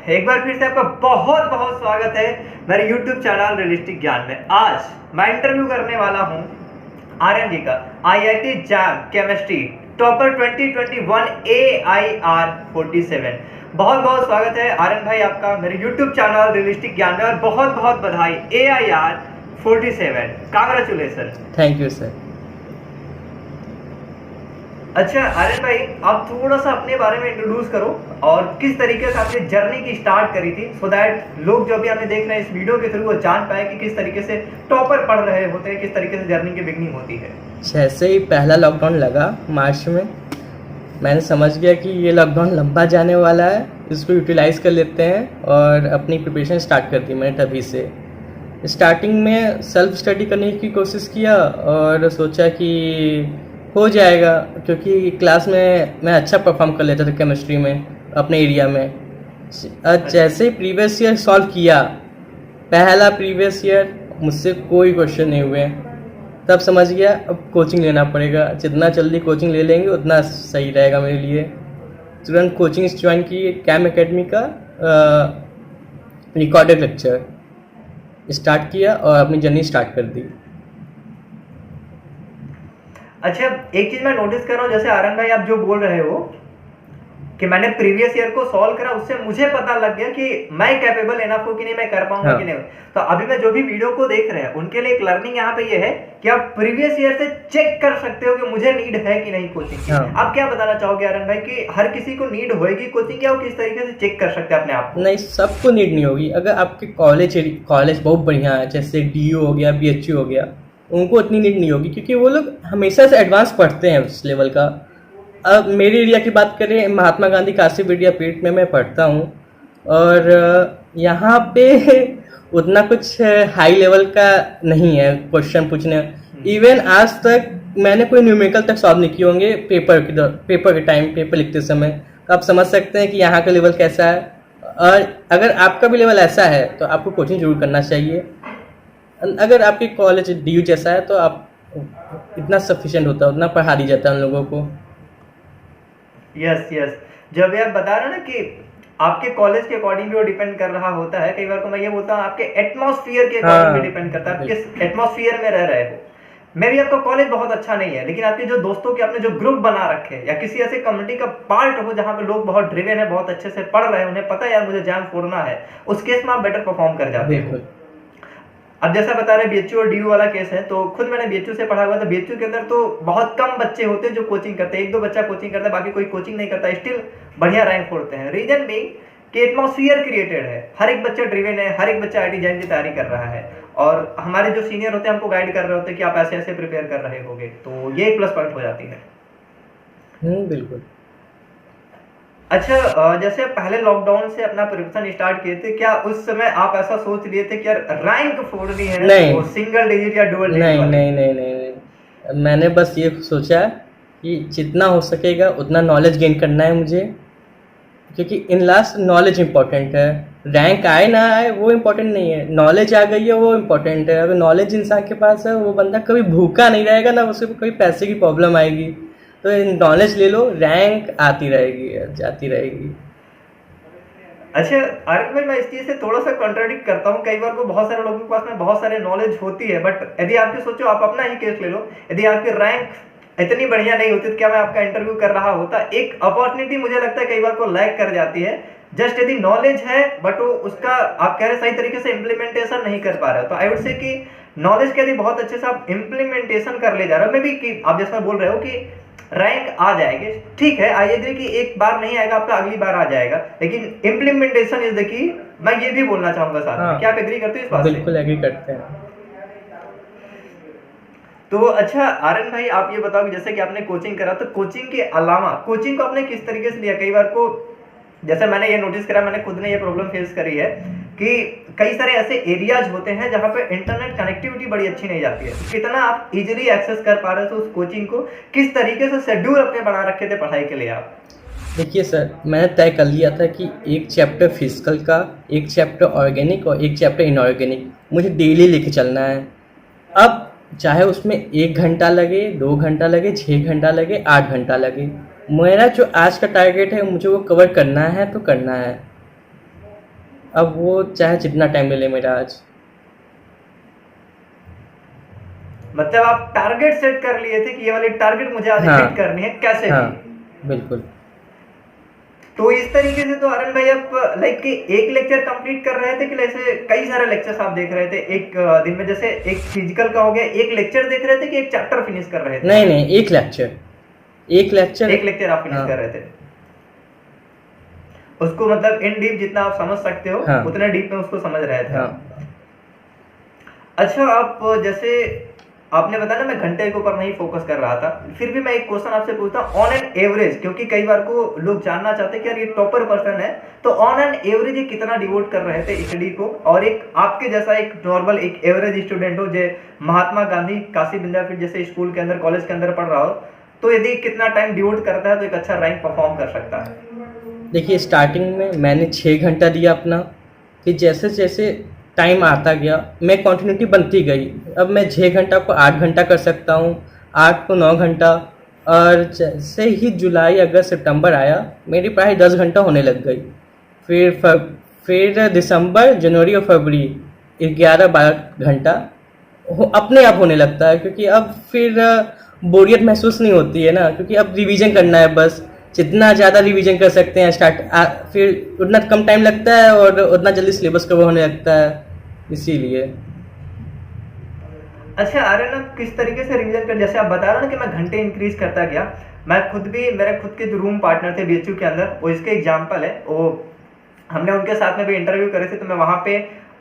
एक बार फिर से आपका बहुत बहुत स्वागत है मेरे YouTube चैनल रियलिस्टिक ज्ञान में। आज मैं इंटरव्यू करने वाला हूं आर्यन जी का, IIT jam chemistry topper 2021 AIR 47। बहुत बहुत स्वागत है आर्यन भाई आपका मेरे YouTube चैनल रियलिस्टिक ज्ञान में, और बहुत बहुत बधाई AIR 47। Congratulation. Thank you sir. अच्छा आर्यन भाई, आप थोड़ा सा अपने बारे में इंट्रोड्यूस करो और किस तरीके से आपने जर्नी की स्टार्ट करी थी, सो दैट लोग जो भी हमें देख रहे हैं इस वीडियो के थ्रू वो जान पाए कि किस तरीके से टॉपर पढ़ रहे होते हैं, किस तरीके से जर्नी की बिगनिंग होती है। जैसे ही पहला लॉकडाउन लगा मार्च में, मैंने समझ गया कि ये लॉकडाउन लंबा जाने वाला है, इसको यूटिलाइज़ कर लेते हैं और अपनी प्रिपरेशन स्टार्ट कर दी मैंने तभी से। स्टार्टिंग में सेल्फ स्टडी करने की कोशिश किया और सोचा कि हो जाएगा, क्योंकि क्लास में मैं अच्छा परफॉर्म कर लेता था केमिस्ट्री में अपने एरिया में। जैसे ही प्रीवियस ईयर सॉल्व किया, पहला प्रीवियस ईयर मुझसे कोई क्वेश्चन नहीं हुए, तब समझ गया अब कोचिंग लेना पड़ेगा। जितना जल्दी कोचिंग ले लेंगे उतना सही रहेगा मेरे लिए। तुरंत कोचिंग ज्वाइन की, कैम एकेडमी का रिकॉर्डेड लेक्चर स्टार्ट किया और अपनी जर्नी स्टार्ट कर दी। अच्छा, एक चीज मैं नोटिस कर रहा हूँ, जैसे आर्यन भाई आप जो बोल रहे हो कि मैंने प्रीवियस ईयर को सॉल्व करा, उससे मुझे पता लग गया कि मैं कैपेबल इनफ हूँ कि नहीं, मैं कर पाऊंगा कि नहीं। तो अभी मैं जो भी वीडियो को देख रहे हैं उनके लिए एक लर्निंग यहाँ पे ये है कि आप प्रीवियस ईयर से चेक कर सकते हो कि मुझे नीड है कि नहीं कोचिंग की। आप क्या बताना चाहोगे आर्यन भाई कि हर किसी को नीड होगी कोचिंग की, और किस तरीके से चेक कर सकते हैं अपने आप को? नहीं, सबको नीड नहीं होगी। अगर आपके कॉलेज बहुत बढ़िया है, जैसे DU हो गया, BHU हो गया, उनको इतनी नीड नहीं होगी क्योंकि वो लोग हमेशा से एडवांस पढ़ते हैं उस लेवल का। अब मेरे एरिया की बात करें, महात्मा गांधी काशी विद्यापीठ में मैं पढ़ता हूँ, और यहाँ पे उतना कुछ हाई लेवल का नहीं है क्वेश्चन पूछने। इवन आज तक मैंने कोई न्यूमेरिकल तक सॉल्व नहीं किए होंगे पेपर के टाइम, पेपर लिखते समय। तो आप समझ सकते हैं कि यहाँ का लेवल कैसा है। और अगर आपका भी लेवल ऐसा है तो आपको कोचिंग जरूर करना चाहिए। अगर आपके कॉलेज DU जैसा है तो आप इतना सफिशिएंट होता है, उतना पढ़ा दी जाता है उन लोगों को। यस यस, जब आप बता रहे हैं ना कि आपके कॉलेज के अकॉर्डिंग भी वो डिपेंड कर रहा होता है, कई बार तो मैं ये बोलता हूँ आपके एटमॉस्फेयर के अकॉर्डिंग भी डिपेंड करता है, आप किस एटमॉस्फेयर में रह रहे हो। मे भी आपका कॉलेज बहुत अच्छा नहीं है, लेकिन आपके जो दोस्तों के आपने जो ग्रुप बना रखे हैं, या किसी ऐसे कम्युनिटी का पार्ट हो जहाँ पे लोग बहुत ड्रिवन है, बहुत अच्छे से पढ़ रहे हैं, उन्हें पता है यार मुझे जैम फोड़ना है, उस केस में आप बेटर परफॉर्म कर जाते हो। अब जैसा बता रहे BHU और DU वाला केस है, तो खुद मैंने BHU से पढ़ा हुआ है, तो BHU के अंदर तो बहुत कम बच्चे होते हैं जो कोचिंग करते हैं, एक दो बच्चा कोचिंग करता है, बाकी कोई कोचिंग नहीं करता, स्टिल बढ़िया रैंक फोड़ते हैं। रीजन भी कि एटमॉस्फेयर क्रिएटेड है, हर एक बच्चा ड्रिवन है, हर एक बच्चा IIT जैम की तैयारी कर रहा है, और हमारे जो सीनियर होते हैं हमको गाइड कर रहे होते हैं कि आप ऐसे ऐसे प्रिपेयर कर रहे होगे, तो ये एक प्लस पॉइंट हो जाती है। बिल्कुल। अच्छा, जैसे पहले लॉकडाउन से अपना प्रिपरेशन स्टार्ट किए थे, क्या उस समय आप ऐसा सोच लिए थे कि यार रैंक फोड़नी है? नहीं, वो सिंगल डिजिट या डबल डिजिट? नहीं नहीं नहीं नहीं, मैंने बस ये सोचा कि जितना हो सकेगा उतना नॉलेज गेन करना है मुझे, क्योंकि इन लास्ट नॉलेज इंपॉर्टेंट है। रैंक आए ना आए वो इम्पोर्टेंट नहीं है, नॉलेज आ गई है वो इम्पोर्टेंट है। अगर नॉलेज इंसान के पास है, वो बंदा कभी भूखा नहीं रहेगा, ना उसको कभी पैसे की प्रॉब्लम आएगी। तो नॉलेज ले लो, रैंक आती रहेगी, जाती रहेगी। अच्छा आर्यन भाई, मैं इस चीज से थोड़ा सा कॉन्ट्राडिक्ट करता हूँ। कई बार को बहुत सारे लोगों के पास में बहुत सारे नॉलेज होती है, बट यदि आपकी सोचो, आप अपना ही केस ले लो, यदि आपकी रैंक इतनी बढ़िया नहीं होती तो क्या मैं आपका इंटरव्यू कर रहा होता? एक अपॉर्चुनिटी मुझे लगता है कई बार को लैग कर जाती है। जस्ट यदि नॉलेज है बट वो उसका आप कह रहे सही तरीके से इम्प्लीमेंटेशन नहीं कर पा रहे हो, तो आई वुड से कि नॉलेज के यदि बहुत अच्छे से आप इम्प्लीमेंटेशन कर ले जा रहे हो, मे बी कि आप जैसा बोल रहे हो कि रैंक आ जाएगी, ठीक है, आई एग्री कि एक बार नहीं आएगा आपका, अगली बार आ जाएगा, लेकिन इम्प्लीमेंटेशन इज द की। मैं ये भी बोलना चाहूंगा साथ में, क्या आप एग्री करते हो इस बात से? बिल्कुल एग्री करते हैं। तो अच्छा आर्यन भाई, आप ये बताओ कि जैसे कि आपने कोचिंग करा, तो कोचिंग के अलावा कोचिंग को आपने किस तरीके से लिया? कई बार को जैसे मैंने ये नोटिस करा, मैंने खुद ने ये प्रॉब्लम फेस करी है कि कई सारे ऐसे एरियाज होते हैं जहाँ पे इंटरनेट कनेक्टिविटी बड़ी अच्छी नहीं जाती है। कितना आप इजीली एक्सेस कर पा रहे थे उस कोचिंग को? किस तरीके से शेड्यूल अपने बना रखे थे पढ़ाई के लिए आप? देखिए सर, मैंने तय कर लिया था कि एक चैप्टर फिजिकल का, एक चैप्टर ऑर्गेनिक और एक चैप्टर इनऑर्गेनिक मुझे डेली लेके चलना है। अब चाहे उसमें 1 घंटा लगे, 2 घंटा लगे, 6 घंटा लगे, 8 घंटा लगे, मेरा जो आज का टारगेट है मुझे वो कवर करना है तो करना है। अब वो चाहे जितना टाइम ले ले मेरा आज। मतलब आप टारगेट सेट कर लिए थे कि ये वाली टारगेट मुझे आज हाँ हिट करनी है कैसे हाँ भी। बिल्कुल। तो इस तरीके से तो आर्यन भाई आप लाइक कि एक लेक्चर कंप्लीट कर रहे थे कि ऐसे कई सारे लेक्चर्स आप देख रहे थे एक दिन में, जैसे एक फिजिकल का हो गया, एक लेक्चर देख रहे थे कि एक चैप्टर फिनिश कर रहे थे? नहीं नहीं, एक लेक्चर, एक लेक्चर। एक लेक्चर आप फिनिश हाँ कर रहे थे, उसको मतलब इन डीप जितना आप समझ सकते हो हाँ उतने डीप में उसको समझ रहे थे हाँ। आप। अच्छा, आप जैसे आपने बताया ना मैं घंटे के ऊपर नहीं फोकस कर रहा था, फिर भी मैं एक क्वेश्चन आपसे पूछता हूँ ऑन एन एवरेज, क्योंकि कई बार को लोग जानना चाहते हैं कि यार ये टॉपर पर्सन है, तो ऑन एन एवरेज ये कितना डिवोट कर रहे थे स्टडी को, और एक आपके जैसा एक नॉर्मल एक एवरेज स्टूडेंट हो जो महात्मा गांधी काशी विद्यापीठ जैसे स्कूल के अंदर कॉलेज के अंदर पढ़ रहा हो, तो यदि कितना टाइम डिवोट करता है तो एक अच्छा रैंक परफॉर्म कर सकता है? देखिए, स्टार्टिंग में मैंने 6 घंटा दिया अपना, फिर जैसे जैसे टाइम आता गया मैं कंटिन्यूटी बनती गई। अब मैं 6 घंटा को 8 घंटा कर सकता हूँ, 8 को 9 घंटा। और जैसे ही जुलाई अगस्त सितंबर आया मेरी पढ़ाई 10 घंटा होने लग गई। फिर दिसंबर जनवरी और फरवरी 11-12 घंटा अपने आप होने लगता है, क्योंकि अब फिर बोरियत महसूस नहीं होती है ना, क्योंकि अब रिवीजन करना है बस। जितना ज़्यादा रिवीजन कर सकते हैं फिर उतना कम टाइम लगता है और उतना जल्दी सिलेबस कवर होने लगता है, इसीलिए। अच्छा आर्यन, आप किस तरीके से रिवीजन कर, जैसे आप बता रहे हो ना कि मैं घंटे इंक्रीज करता गया, मैं खुद भी, मेरे खुद के जो रूम पार्टनर थे बीएचयू के अंदर, वो इसके एग्जाम्पल है, वो हमने उनके साथ में भी इंटरव्यू करे थे, तो मैं वहाँ पे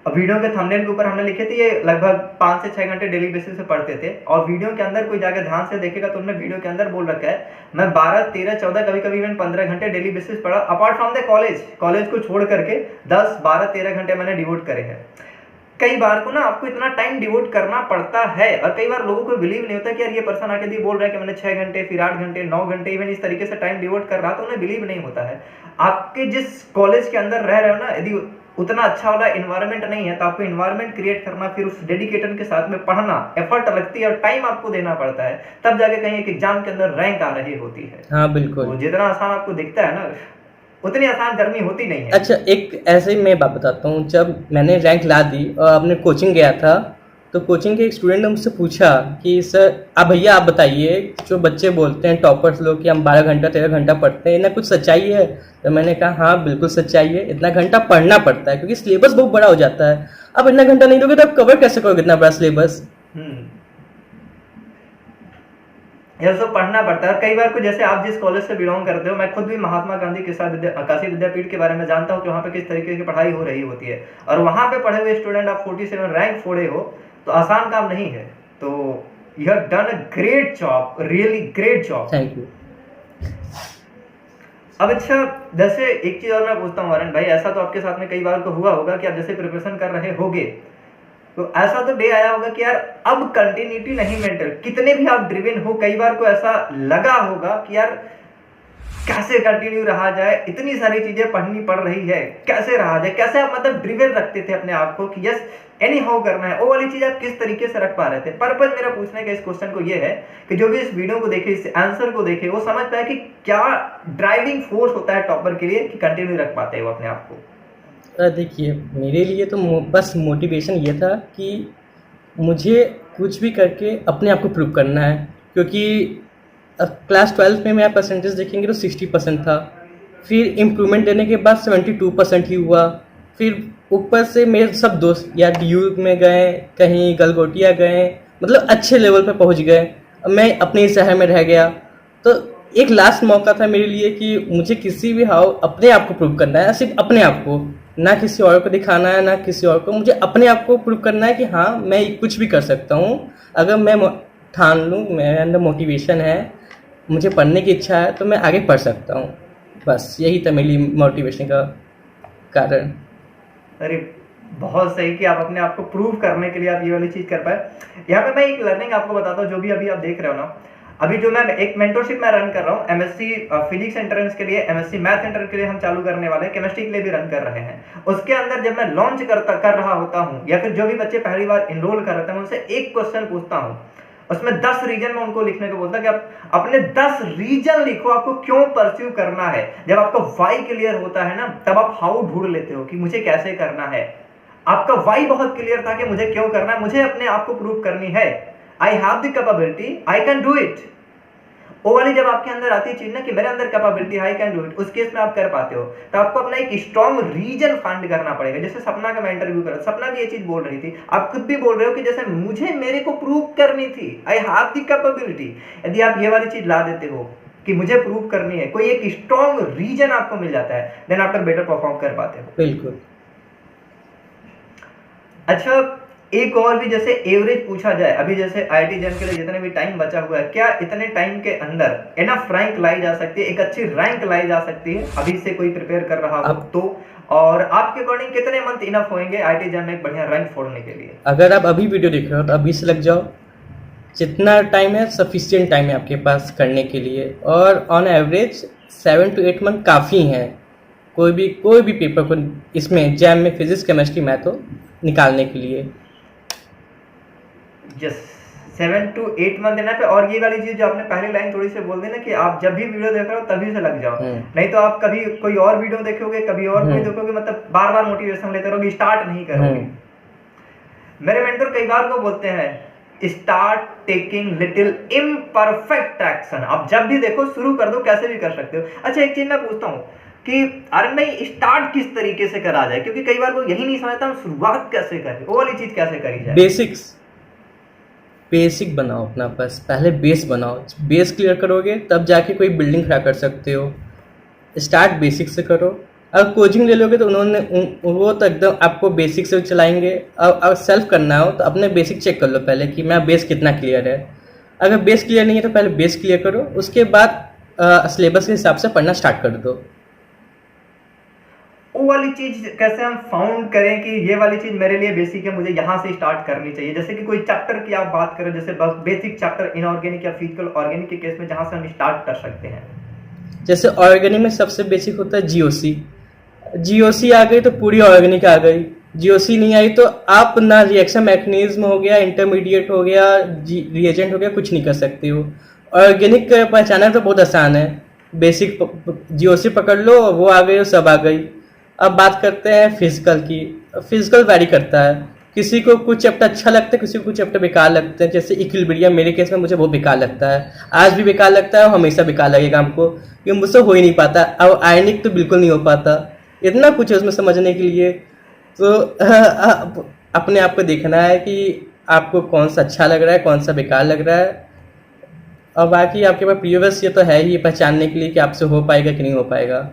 वीडियो के थंबनेल के ऊपर हमने लिखे थे ये लगभग 5 से 6 घंटे डेली बेसिस पे पढ़ते थे, और वीडियो के अंदर कोई जाकर ध्यान से देखेगा तो उन्होंने वीडियो के अंदर बोल रखा है मैं 12, 13, 14, कभी कभी इवन 15 घंटे डेली बेसिस पढ़ा, अपार्ट फ्रॉम द कॉलेज को छोड़ करके 10, 12, 13 घंटे मैंने डिवोट करे हैं। कई बार को ना आपको इतना टाइम डिवोट करना पड़ता है, और कई बार लोगों को बिलीव नहीं होता कि यार ये पर्सन आके दी बोल रहा है कि मैंने 6 घंटे, फिर 8 घंटे, 9 घंटे, इवन इस तरीके से टाइम डिवोट कर रहा, तो उन्हें बिलीव नहीं होता है। आपके जिस कॉलेज के अंदर रह रहे हो ना, यदि उतना अच्छा वाला इन्वायरमेंट नहीं है तो आपको इन्वायरमेंट क्रिएट करना, फिर उस डेडिकेशन के साथ में पढ़ना, एफर्ट लगती है और टाइम आपको देना पड़ता है, तब जाके कहीं एक एग्जाम के अंदर रैंक आ रही होती है। हाँ बिल्कुल। तो जितना आसान आपको दिखता है ना, उतनी आसान जर्नी होती नहीं है। अच्छा, एक ऐसे ही मैं बात बताता हूँ। जब मैंने रैंक ला दी और अपने कोचिंग गया था, तो कोचिंग के एक स्टूडेंट ने मुझसे पूछा कि सर भैया आप बताइए, जो बच्चे बोलते हैं टॉपर्स लोग कि हम 12 घंटा 13 घंटा पढ़ते हैं, इतना कुछ सच्चाई है? तो मैंने कहा हाँ बिल्कुल सच्चाई है, इतना घंटा पढ़ना पड़ता है, क्योंकि सिलेबस बहुत बड़ा हो जाता है। अब इतना घंटा नहीं दोगे तो आप कवर कैसे करोगे इतना बड़ा सिलेबस? यह सब पढ़ना पड़ता है। कई बार को, जैसे आप जिस कॉलेज से बिलोंग करते हो, मैं खुद भी महात्मा गांधी काशी विद्यापीठ के बारे में जानता हूँ कि वहाँ पे किस तरीके की पढ़ाई हो रही होती है, और वहाँ पे पढ़े हुए स्टूडेंट आप 47 रैंक फोड़े हो, तो आसान काम नहीं है। तो you have done a great job, really great job. Thank you. अब अच्छा, जैसे एक चीज और मैं पूछता हूँ आर्यन भाई, ऐसा तो आपके साथ में कई बार को हुआ होगा कि आप जैसे प्रिपरेशन कर रहे होगे, तो ऐसा तो डे आया होगा कि यार अब कंटिन्यूटी नहीं मेंटेन, कितने भी आप ड्रिवन हो, कई बार को ऐसा लगा होगा कि यार कैसे कंटिन्यू रहा जाए, इतनी सारी चीजें पढ़नी पड़ रही है, कैसे रहा जाए, कैसे आप मतलब ड्रिवन रखते थे अपने आप को कि यस एनी हाउ करना है, वो वाली चीज आप किस तरीके से रख पा रहे थे? पर्पज मेरा पूछने का इस क्वेश्चन को ये है कि जो भी इस वीडियो को देखे, इस आंसर को देखे, वो समझ पाए कि क्या ड्राइविंग फोर्स होता है टॉपर के लिए कि कंटिन्यू रख पाते हो अपने आप को। देखिए, मेरे लिए तो बस मोटिवेशन ये था कि मुझे कुछ भी करके अपने आप को प्रूव करना है, क्योंकि क्लास 12 में मेरा परसेंटेज देखेंगे तो 60% था, फिर इम्प्रूवमेंट देने के बाद 72% ही हुआ। फिर ऊपर से मेरे सब दोस्त या DU में गए, कहीं गलगोटिया गए, मतलब अच्छे लेवल पे पहुंच गए, मैं अपने ही शहर में रह गया। तो एक लास्ट मौका था मेरे लिए कि मुझे किसी भी हाउ अपने आप को प्रूव करना है, सिर्फ अपने आप को, ना किसी और को दिखाना है, ना किसी और को, मुझे अपने आप को प्रूव करना है कि हाँ मैं कुछ भी कर सकता हूँ। अगर मैं ठान लूँ, मेरे अंदर मोटिवेशन है, मुझे पढ़ने की इच्छा है, तो मैं आगे पढ़ सकता हूँ। बस यही था मेरी मोटिवेशन का कारण। अरे बहुत सही कि आप अपने आप को प्रूव करने के लिए आप ये वाली चीज कर पाए। यहाँ पे मैं एक लर्निंग आपको बताता हूँ, जो भी अभी आप देख रहे हो ना, अभी जो मैं एक मेंटरशिप मैं रन कर रहा हूँ, MSc फिजिक्स एंट्रेंस के लिए, MSc मैथ एंट्रेंस के लिए हम चालू करने वाले हैं, केमिस्ट्री के लिए भी रन कर रहे हैं। उसके अंदर जब मैं लॉन्च कर रहा होता हूँ, या फिर जो भी बच्चे पहली बार इनरोल कर रहे हैं, मैं उनसे एक क्वेश्चन पूछता हूँ, उसमें 10 रीजन में उनको लिखने को बोलता है कि आप अपने 10 रीजन लिखो, आपको क्यों परस्यू करना है। जब आपका वाई क्लियर होता है ना, तब आप हाउ ढूंढ लेते हो कि मुझे कैसे करना है। आपका वाई बहुत क्लियर था कि मुझे क्यों करना है, मुझे अपने आप को प्रूव करनी है। I have the capability, I can do it. वो वाली जब आपके अंदर आती है चीज ना कि मेरे अंदर capability, I can do it, उस केस में आप कर पाते हो। तो आपको अपना एक स्ट्रॉन्ग रीजन फाइंड करना पड़ेगा। जैसे सपना का मैं इंटरव्यू कर रहा था, सपना भी ये चीज बोल रही थी, आप खुद भी बोल रहे हो कि जैसे मुझे मेरे को प्रूव करनी थी, आई हैव द कैपेबिलिटी। यदि आप ये वाली चीज ला देते हो कि मुझे प्रूव करनी है, कोई एक स्ट्रॉन्ग रीजन आपको मिल जाता है, देन आफ्टर बेटर परफॉर्म कर पाते हो। बिल्कुल। अच्छा, एक और भी जैसे एवरेज पूछा जाए, अभी जैसे आईआईटी जैम के लिए जितने भी टाइम बचा हुआ है, क्या इतने टाइम के अंदर इनफ रैंक लाई जा सकती है, एक अच्छी रैंक लाई जा सकती है अभी से कोई प्रिपेयर कर रहा हो तो? और आपके अकॉर्डिंग कितने मंथ इनफ होंगे आईआईटी जैम में एक बढ़िया रैंक फोड़ने के लिए? अगर आप अभी वीडियो देख रहे हो तो अभी से लग जाओ, जितना टाइम है सफिशिएंट टाइम है आपके पास करने के लिए। और ऑन एवरेज 7 to 8 मंथ काफ़ी हैं कोई भी पेपर को इसमें जैम में फिजिक्स केमिस्ट्री मैथ हो निकालने के लिए। यस, 7 to 8 मंथ देना पे। और ये वाली चीज जो आपने पहली लाइन थोड़ी सी बोल दी ना कि आप जब भी वीडियो देख रहे हो तभी से लग जाओ, नहीं तो आप कभी कोई और वीडियो देखोगे, कभी और कोई देखोगे, मतलब बार बार मोटिवेशन लेते रहोगे, स्टार्ट नहीं करोगे। मेरे मेंटर कई बार को बोलते हैं, start taking little imperfect action. आप जब भी देखो शुरू कर दो, कैसे भी कर सकते हो। अच्छा, एक चीज मैं पूछता हूँ कि अरे भाई स्टार्ट किस तरीके से करा जाए, क्योंकि कई बार वो यही नहीं समझता हम शुरुआत कैसे करें, वो वाली चीज कैसे करी जाए। बेसिक बनाओ अपना, बस पहले बेस बनाओ। बेस क्लियर करोगे तब जाके कोई बिल्डिंग खड़ा कर सकते हो। स्टार्ट बेसिक से करो। अगर कोचिंग ले लोगे तो वो तो एकदम आपको बेसिक से चलाएंगे। अगर सेल्फ करना हो तो अपने बेसिक चेक कर लो पहले कि मेरा बेस कितना क्लियर है। अगर बेस क्लियर नहीं है तो पहले बेस क्लियर करो, उसके बाद सिलेबस के हिसाब से पढ़ना स्टार्ट कर दो। वो वाली चीज कैसे हम फाउंड करें कि ये वाली चीज मेरे लिए बेसिक है, मुझे यहाँ से स्टार्ट करनी चाहिए। जैसे कि कोई चैप्टर की आप बात करें, जैसे बस बेसिक चैप्टर इनऑर्गेनिक या फिजिकल ऑर्गेनिक के केस में जहाँ से हम स्टार्ट कर सकते हैं। जैसे ऑर्गेनिक में सबसे बेसिक होता है जीओसी आ गई तो पूरी ऑर्गेनिक आ गई। जीओसी नहीं आई तो आप ना रिएक्शन मैकेनिज्म हो गया, इंटरमीडिएट हो गया, रिएजेंट हो गया, कुछ नहीं कर सकते हो। ऑर्गेनिक पहचाना तो बहुत आसान है, बेसिक जीओसी पकड़ लो, वो आ गई, सब आ गई। अब बात करते हैं फिजिकल की। फिजिकल वैरी करता है, किसी को कुछ चैप्टर अच्छा लगता है, किसी को कुछ चैप्टर बेकार लगते हैं। जैसे इक्विलिब्रियम मेरे केस में मुझे बहुत बेकार लगता है, आज भी बेकार लगता है और हमेशा बेकार लगेगा हमको, क्योंकि मुझसे हो ही नहीं पाता। अब आयनिक तो बिल्कुल नहीं हो पाता। इतना कुछ है उसमें समझने के लिए। तो अपने आप को देखना है कि आपको कौन सा अच्छा लग रहा है, कौन सा बेकार लग रहा है। और बाकी आपके पास प्रीवियस ये तो है ही पहचानने के लिए कि आपसे हो पाएगा कि नहीं हो पाएगा।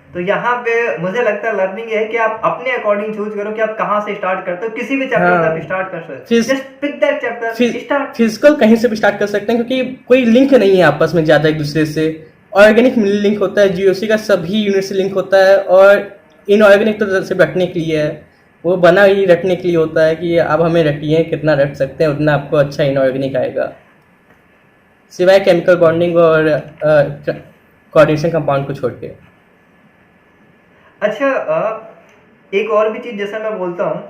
तो यहाँ पे मुझे लगता है लर्निंग ये है कि आप अपने अकॉर्डिंग चूज करो कि आप कहाँ से स्टार्ट करते हो। किसी भी चैप्टर से आप स्टार्ट कर सकते हो, just pick that chapter, start. Physical कहीं से भी स्टार्ट कर सकते हैं, क्योंकि कोई लिंक नहीं है आपस में ज्यादा एक दूसरे से। ऑर्गेनिक लिंक होता है, जीओसी का सभी यूनिट से लिंक होता है, और इनऑर्गेनिक तो सिर्फ रटने के लिए है, वो बना ही रटने के लिए होता है कि अब हमें रटिए, कितना रट सकते हैं उतना आपको अच्छा इनऑर्गेनिक आएगा, सिवाय केमिकल बॉन्डिंग और कोऑर्डिनेशन कंपाउंड को छोड़ के। अच्छा, एक और भी चीज जैसा मैं बोलता हूँ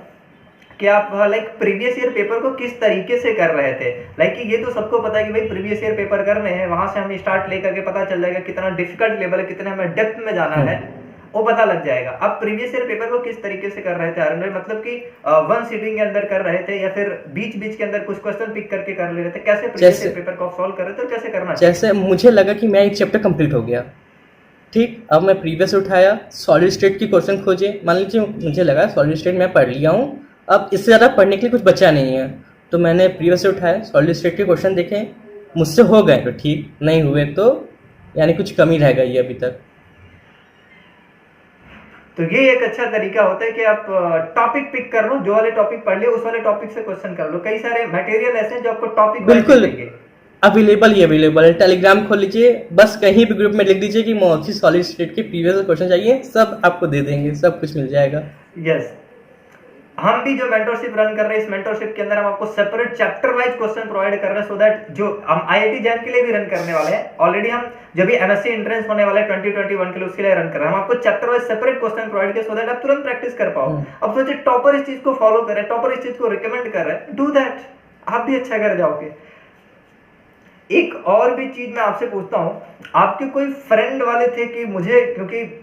कि आप लाइक प्रीवियस ईयर पेपर को किस तरीके से कर रहे थे। लाइक ये तो सबको पता है कि भाई प्रीवियस ईयर पेपर करने हैं, वहां से हम स्टार्ट लेकर के पता चल जाएगा कितना डिफिकल्ट लेवल है, कितना हमें डेप्थ में जाना है, वो पता लग जाएगा। अब प्रीवियस ईयर पेपर को किस तरीके से कर रहे थे अरुण भाई, मतलब कि वन सीटिंग के अंदर कर रहे थे या फिर बीच बीच के अंदर कुछ क्वेश्चन पिक करके कर ले रहे थे, कैसे प्रीवियस ईयर पेपर को सॉल्व कर रहे थे और कैसे करना? जैसे मुझे लगा कि मैं एक चैप्टर कंप्लीट हो गया, ठीक, अब मैं प्रीवियस उठाया, सॉलिड स्टेट की क्वेश्चन खोजे। मान लीजिए मुझे लगा सॉलिड स्टेट मैं पढ़ लिया हूँ, अब इससे ज़्यादा पढ़ने के लिए कुछ बचा नहीं है, तो मैंने प्रीवियस से उठाया, सॉलिड स्टेट के क्वेश्चन देखे, मुझसे हो गए तो ठीक, नहीं हुए तो यानी कुछ कमी रह गई है अभी तक। तो ये एक अच्छा तरीका होता है कि आप टॉपिक पिक कर लो, जो वाले टॉपिक पढ़ लियो उस वाले टॉपिक से क्वेश्चन कर लो। कई सारे मटेरियल ऐसे हैं जो आपको टॉपिक बिल्कुल अवेलेबल है। टेलीग्राम खोल लीजिए, बस कहीं भी ग्रुप में लिख दीजिए कि मुझे सॉलिड स्टेट के प्रीवियस क्वेश्चन चाहिए, सब आपको दे देंगे, सब कुछ मिल जाएगा। यस, हम भी जो मेंटरशिप रन कर रहे हैं, इस मेंटरशिप के अंदर हम आपको separate chapter wise question provide कर रहे हैं, सो दैट जो हम आईआईटी जैम के लिए भी रन करने वाले हैं, ऑलरेडी हम जब भी एमएससी एंट्रेंस होने वाला है 2021 के लिए, उसके लिए रन कर रहे हैं। हम आपको chapter wise separate question provide किया, सो दैट आप तुरंत प्रैक्टिस कर पाओ। अब सोचिए टॉपर इस चीज को फॉलो कर रहे हैं, टॉपर इस चीज को रिकमेंड कर रहे हैं, डू दैट, आप भी अच्छा कर जाओगे। एक और भी चीज मैं आपसे पूछता हूँ, आपके कोई फ्रेंड वाले थे कि मुझे, क्योंकि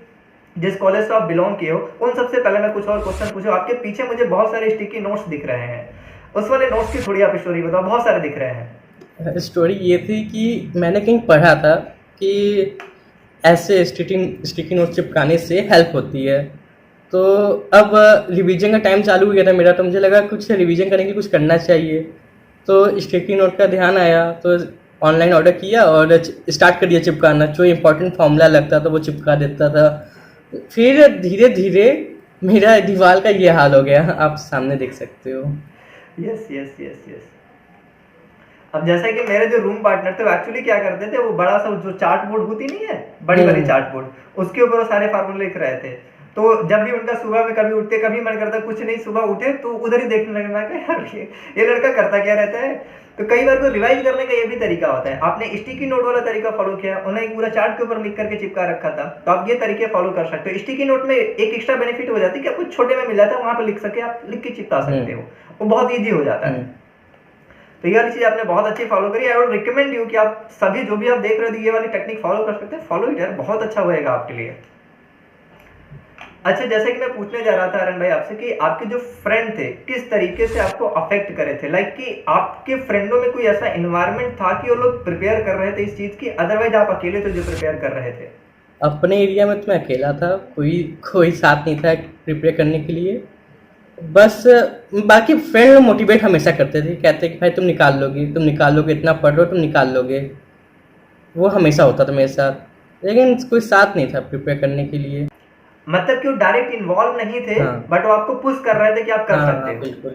जिस कॉलेज से आप बिलोंग किए हो, उन सबसे पहले मैं कुछ और क्वेश्चन पूछूं, आपके पीछे मुझे बहुत सारे स्टिकी नोट्स दिख रहे हैं, उस वाले नोट्स की थोड़ी आप स्टोरी बताओ, बहुत सारे दिख रहे हैं। स्टोरी ये थी कि मैंने कहीं पढ़ा था कि ऐसे स्टिकी नोट चिपकाने से हेल्प होती है। तो अब रिवीजन का टाइम चालू हो गया था मेरा, तो मुझे लगा कुछ रिवीजन करने के कुछ करना चाहिए। तो स्टिकी नोट का ध्यान आया, तो ऑनलाइन ऑर्डर किया और स्टार्ट कर दिया चिपकाना। जो इम्पोर्टेंट फॉर्मूला लगता था वो चिपका देता था। फिर धीरे धीरे मेरा दीवार का ये हाल हो गया, आप सामने देख सकते हो। Yes yes yes yes. अब जैसा कि मेरे जो रूम पार्टनर थे वो एक्चुअली क्या करते थे, वो बड़ा सा जो चार्ट बोर्ड होती नहीं है, बड़ी वाली चार्ट बोर्ड, उसके ऊपर वो सारे फार्मूले लिख रहे थे। तो जब भी उनका सुबह में कभी उठते, कभी मन करता कुछ नहीं, सुबह उठे तो उधर ही देखने लगना कि यार ये लड़का करता क्या रहता है। तो कई बार को रिवाइज करने का ये भी तरीका होता है। आपने स्टिकी नोट वाला तरीका फॉलो किया, उन्हें एक पूरा चार्ट के ऊपर लिख करके चिपका रखा था, तो आप ये तरीके फॉलो कर सकते हो। स्टिकी नोट में एक एक्स्ट्रा बेनिफिट हो जाती है कि आपको छोटे में मिल जाता है, वहां पर लिख सके, आप लिख के चिपका सकते हो, वो बहुत ईजी हो जाता है। तो ये वाली चीज आपने बहुत अच्छी फॉलो करी। आई वुड रिकमेंड यू कि आप सभी जो भी आप देख रहे हो ये वाली टेक्निक फॉलो कर सकते हैं, फॉलो इट यार, बहुत अच्छा होएगा आपके लिए। अच्छा, जैसे कि मैं पूछने जा रहा था अरन भाई आपसे कि आपके जो फ्रेंड थे किस तरीके से आपको अफेक्ट करे थे, लाइक कि आपके फ्रेंडों में कोई ऐसा एनवायरनमेंट था कि वो लोग प्रिपेयर कर रहे थे इस चीज की, अदरवाइज आप अकेले थे जो प्रिपेयर कर रहे थे? अपने एरिया में तो मैं अकेला था, कोई साथ नहीं था प्रिपेयर करने के लिए। बस बाकी फ्रेंड मोटिवेट हमेशा करते थे, कहते कि भाई तुम निकाल लोगे, इतना पढ़ रहे हो, तुम निकाल लोगे। वो हमेशा होता था मेरे साथ, लेकिन कोई साथ नहीं था प्रिपेयर करने के लिए। मतलब कि वो डायरेक्ट इन्वॉल्व नहीं थे, हाँ। बट वो आपको पुश कर रहे थे कि आप कर सकते हो। बिल्कुल।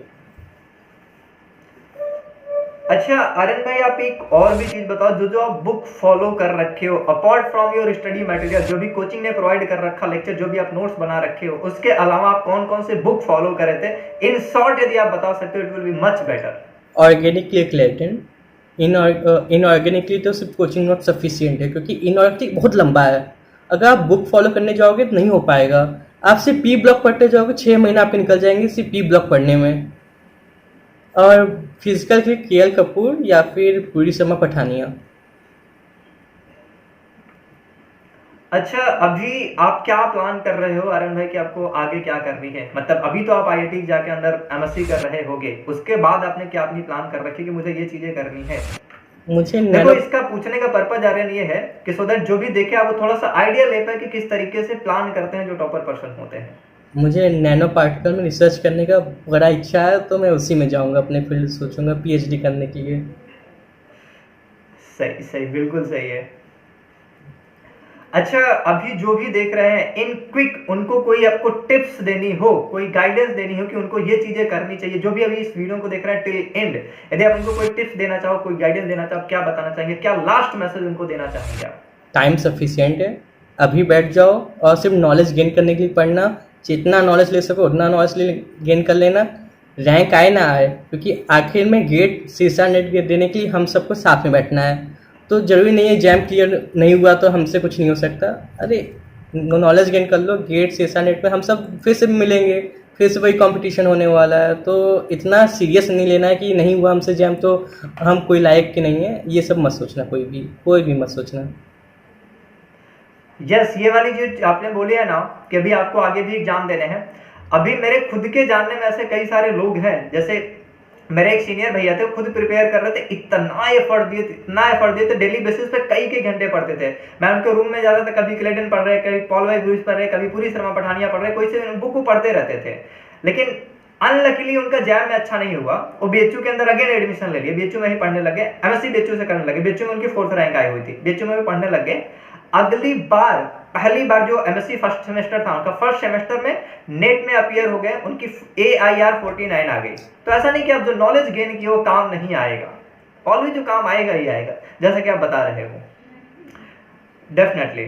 अच्छा अरन भाई, आप एक और भी चीज बताओ, जो आप बुक फॉलो कर रखे हो apart from your study material, जो भी कोचिंग ने प्रोवाइड कर रखा लेक्चर, जो भी आप नोट्स बना रखे हो, उसके अलावा आप कौन कौन से बुक फॉलो कर रहे थे? इन शॉर्ट यदि आप बता सकते हो, it will be much better. Organically Clayton, inorganically तो सिर्फ कोचिंग नॉट सफिशिएंट है, क्योंकि इनऑर्गेनिक बहुत लंबा है। अगर आप बुक फॉलो करने जाओगे तो नहीं हो पाएगा। आप सिर्फ पी ब्लॉक पढ़ते जाओगे, 6 महीने आपके निकल जाएंगे सिर्फ पी ब्लॉक पढ़ने में। और फिजिकल के केएल कपूर या फिर पूरी शर्मा पठानिया। अच्छा, अभी आप क्या प्लान कर रहे हो अरन भाई कि आपको आगे क्या करनी है? मतलब अभी तो आप आईआईटी जाके अंदर एमएससी कर रहे होगे, उसके बाद आपने क्या अपनी प्लान कर रखी कि मुझे ये चीजें करनी है? मुझे देखो, इसका पूछने का पर्पज आर्यन ये है कि सो दैट जो भी देखे आप वो थोड़ा सा आइडिया ले पाए कि किस तरीके से प्लान करते हैं जो टॉपर पर्सन होते हैं। मुझे नैनो पार्टिकल में रिसर्च करने का बड़ा इच्छा है, तो मैं उसी में जाऊंगा, अपने फील्ड सोचूंगा पीएचडी करने के लिए। सही सही, बिल्कुल सही है। अच्छा, अभी जो भी देख रहे हैं इन क्विक, उनको कोई आपको टिप्स देनी हो, कोई गाइडेंस देनी हो कि उनको ये चीजें करनी चाहिए, जो भी अभी इस वीडियो को देख रहे हैं टिल एंड, यदि आप उनको कोई टिप्स देना चाहो, कोई गाइडेंस देना चाहो, क्या बताना चाहेंगे? क्या लास्ट मैसेज उनको देना चाहेंगे आप? टाइम सफिशिएंट है, अभी बैठ जाओ और सिर्फ नॉलेज गेन करने के लिए पढ़ना। जितना नॉलेज ले सको उतना नॉलेज गेन कर लेना। रैंक आए ना आए, क्योंकि आखिर में गेट सीसा नेट गेट देने के लिए हम सबको साथ में बैठना है। तो ज़रूरी नहीं है जैम क्लियर नहीं हुआ तो हमसे कुछ नहीं हो सकता। अरे नॉलेज गेन कर लो, गेट सीसा नेट में हम सब फिर से मिलेंगे, फिर से वही कंपटीशन होने वाला है। तो इतना सीरियस नहीं लेना है कि नहीं हुआ हमसे जैम तो हम कोई लायक के नहीं है, ये सब मत सोचना, कोई भी मत सोचना। यस, ये वाली जो आपने बोली है ना कि अभी आपको आगे भी एग्जाम देने हैं, अभी मेरे खुद के जानने में ऐसे कई सारे लोग हैं, जैसे मेरे एक सीनियर भैया थे, खुद प्रिपेयर कर रहे थे, इतना एफर्ट दिए थे, डेली बेसिस पे कई घंटे पढ़ते थे। मैं उनके रूम में जाता था, कभी क्लेटन पढ़ रहे, कभी पॉल वाई ब्रूस पढ़ रहे, कभी पूरी शर्मा पठानिया पढ़ रहे, कोई से बुक को पढ़ते रहते थे। लेकिन अनलकीली उनका जैम में अच्छा नहीं हुआ, वो बीएचयू के अंदर अगेन एडमिशन ले लिए, बीएचयू में ही पढ़ने लगे, एमएससी बीएचयू से करने लगे, बीएचयू में उनकी 4th रैंक आई हुई थी, बीएचयू में भी पढ़ने लगे। अगली बार पहली बार जो एमएससी फर्स्ट सेमेस्टर था उनका, फर्स्ट सेमेस्टर में नेट में अपीयर हो गए, उनकी AIR 49 आ गई। तो ऐसा नहीं कि आप जो नॉलेज गेन किए वो काम नहीं आएगा, ऑलवेज जो काम आएगा ही आएगा, जैसा कि आप बता रहे हो। डेफिनेटली।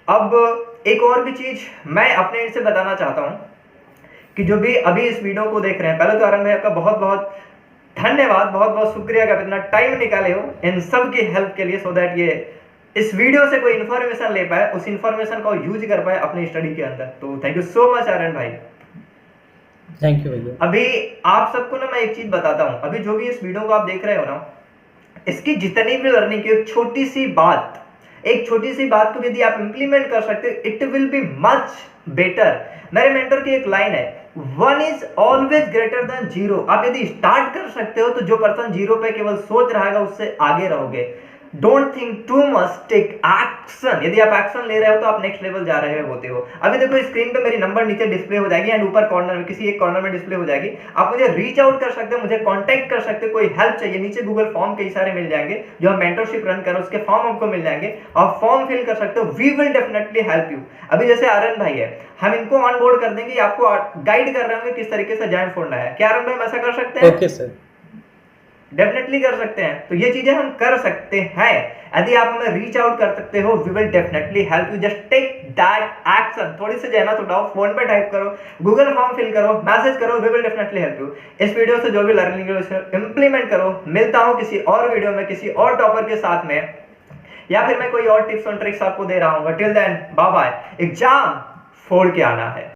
अब एक और भी चीज मैं अपने से बताना चाहता हूं कि जो भी अभी इस वीडियो को देख रहे हैं, पहले तो अरुण भाई आपका बहुत बहुत धन्यवाद, बहुत बहुत शुक्रिया कि आप इतना टाइम निकाले हो इन सब की हेल्प के लिए, सो दैट ये इस वीडियो से कोई इन्फॉर्मेशन ले पाए, उस इन्फॉर्मेशन को यूज कर पाए अपनी स्टडी के अंदर। तो thank you so much Arun भाई। थैंक यू भैया। अभी आप सबको ना मैं एक चीज बताता हूं, अभी जो भी इस वीडियो को आप देख रहे हो ना, इसकी जितनी भी लर्निंग की एक छोटी सी बात को यदि आप इंप्लीमेंट कर सकते हो, it will be much better. मेरे मेंटर की एक लाइन है, 1 इज ऑलवेज ग्रेटर देन 0। आप यदि स्टार्ट कर सकते हो तो जो पर्सन 0 पे केवल सोच रहा है उससे आगे रहोगे। Don't think too much, take action. यदि आप एक्शन ले रहे हो तो आप नेक्स्ट लेवल जा रहे होते हो। अभी देखो स्क्रीन पे मेरी नंबर नीचे डिस्प्ले हो जाएगी एंड ऊपर कॉर्नर में किसी एक कॉर्नर में डिस्प्ले हो जाएगी। आप मुझे रीच आउट कर सकते हो, मुझे कांटेक्ट कर सकते हो, कोई हेल्प चाहिए नीचे गूगल फॉर्म कई सारे मिल जाएंगे जो हम मेंटरशिप रन कर रहे हैं, उसके फॉर्म आपको मिल जाएंगे, आप फॉर्म फिल कर सकते हो। We will definitely help you. अभी जैसे आर्यन भाई है, हम इनको ऑन बोर्ड कर देंगे, आपको गाइड कर रहे होंगे किस तरीके से जॉइन फोड़ना है। क्या आर्यन भाई ऐसा कर सकते हैं? ओके सर, डेफिनेटली कर सकते हैं। तो ये चीजें हम कर सकते हैं। यदि आप हमें रीच आउट कर सकते हो, we will definitely help you. Just take that action. थोड़ी सी जहमत उठाओ, फोन पे टाइप करो, गूगल फॉर्म फिल करो, मैसेज करो, we will definitely help you. इस वीडियो से जो भी लर्निंग है उसे इंप्लीमेंट करो। मिलता हूं किसी और वीडियो में किसी और टॉपर के साथ में, या फिर मैं कोई और टिप्स और ट्रिक्स आपको दे रहा हूँ। Till then bye bye. Exam फोड़ के आना है।